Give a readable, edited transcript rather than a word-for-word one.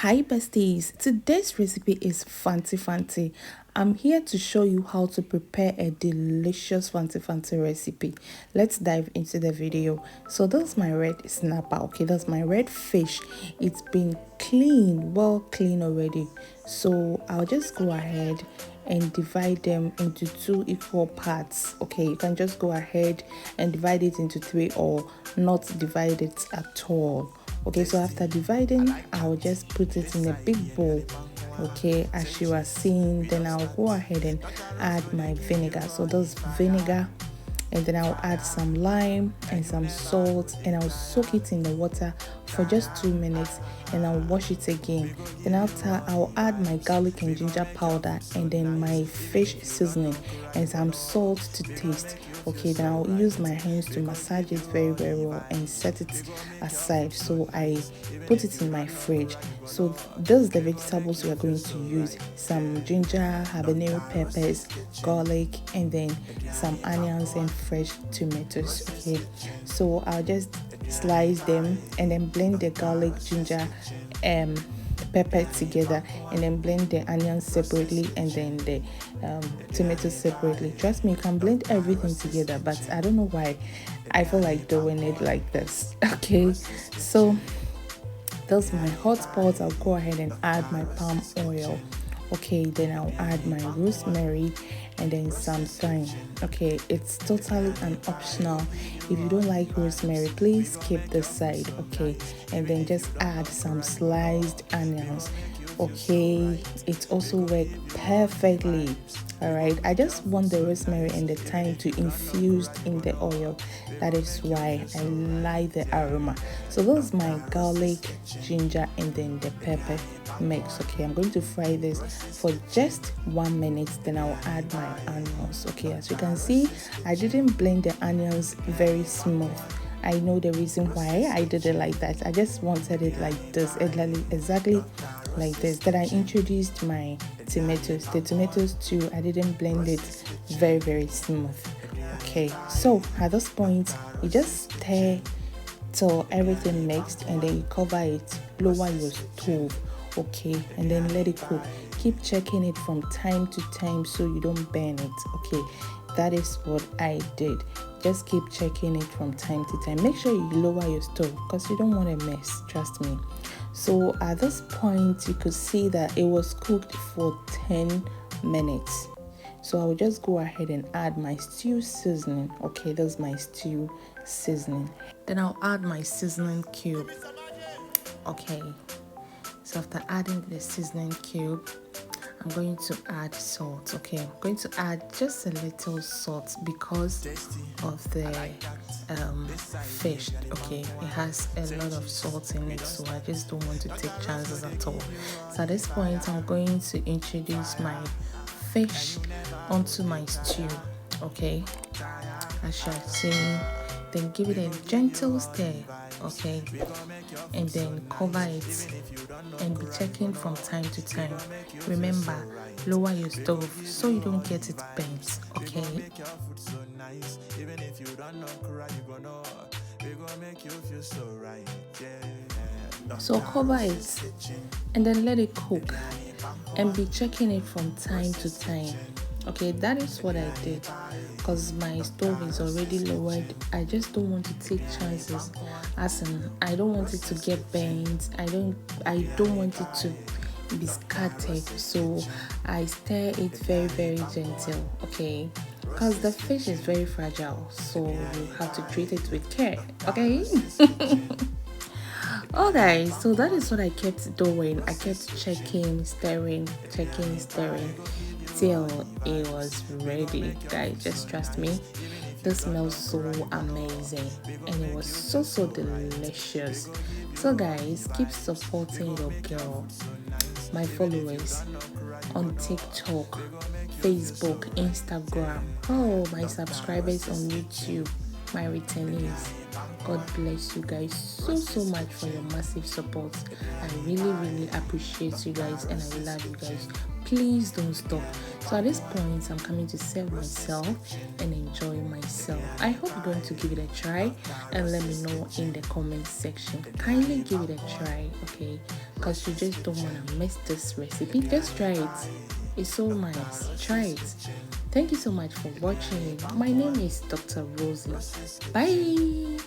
Hi besties, today's recipe is Fante Fante. I'm here to show you how to prepare a delicious Fante Fante recipe. Let's dive into the video. So that's my red snapper, okay, that's my red fish. It's been cleaned, well clean already. So I'll just go ahead and divide them into two equal parts. Okay, you can just go ahead and divide it into three or not divide it at all. Okay, so after dividing, I'll just put it in a big bowl. Okay, as you are seeing, then I'll go ahead and add my vinegar. So those vinegar, and then I'll add some lime and some salt, and I'll soak it in the water for just 2 minutes, and I'll wash it again. Then after, I'll add my garlic and ginger powder, and then my fish seasoning and some salt to taste. Okay, then I'll use my hands to massage it very well and set it aside. So I put it in my fridge. So those are the vegetables we are going to use: some ginger, habanero peppers, garlic, and then some onions and fresh tomatoes. Okay, so I'll just slice them and then blend the garlic, ginger, pepper together, and then blend the onions separately and then the tomatoes separately. Trust me, you can blend everything together, but I don't know why I feel like doing it like this. Okay, so that's my hot pot. I'll go ahead and add my palm oil. Okay, then I'll add my rosemary and then some thyme. Okay, it's totally an optional. If you don't like rosemary, please keep this side. Okay, and then just add some sliced onions. Okay, it also worked perfectly. All right, I just want the rosemary and the thyme to infuse in the oil. That is why I like the aroma. So those my garlic, ginger, and then the pepper mix. Okay, I'm going to fry this for just 1 minute, then I'll add my onions. Okay, as you can see, I didn't blend the onions very smooth. I know the reason why I did it like that. I just wanted it like this, exactly like this. Then I introduced my tomatoes. The tomatoes too, I didn't blend it very smooth. Okay, so at this point, you just stir till everything mixed, and then you cover it, lower your stove. Okay, and then let it cook. Keep checking it from time to time so you don't burn it. Okay, that is what I did. Just keep checking it from time to time. Make sure you lower your stove because you don't want a mess, trust me. So at this point, you could see that it was cooked for 10 minutes. So I'll just go ahead and add my stew seasoning. Okay, that's my stew seasoning. Then I'll add my seasoning cube. Okay, so after adding the seasoning cube, I'm going to add salt. Okay, I'm going to add just a little salt because of the fish. Okay, it has a lot of salt in it, so I just don't want to take chances at all. So at this point, I'm going to introduce my fish onto my stew. Okay, as you're seeing, then give it a gentle stir. Okay, and then cover it and be checking from time to time. Remember, lower your stove so you don't get it burnt. Okay, so cover it and then let it cook and be checking it from time to time. Okay, that is what I did because my stove is already lowered. I just don't want to take chances, as in I don't want it to get burnt. I don't want it to be scattered, so I stir it very gentle. Okay, because the fish is very fragile, so you have to treat it with care. Okay. Okay, so that is what I kept doing. I kept checking, stirring till it was ready. Guys, just trust me. This smells so amazing and it was so delicious. So guys, keep supporting your girl. My followers on TikTok, Facebook, Instagram. Oh, my subscribers on YouTube, my returnees. God bless you guys so much for your massive support. I really appreciate you guys, and I love you guys. Please don't stop. So at this point, I'm coming to serve myself and enjoy myself. I hope you're going to give it a try and let me know in the comment section. Kindly give it a try, okay? Because you just don't want to miss this recipe. Just try it. It's so nice. Try it. Thank you so much for watching. My name is Dr. Rosie. Bye.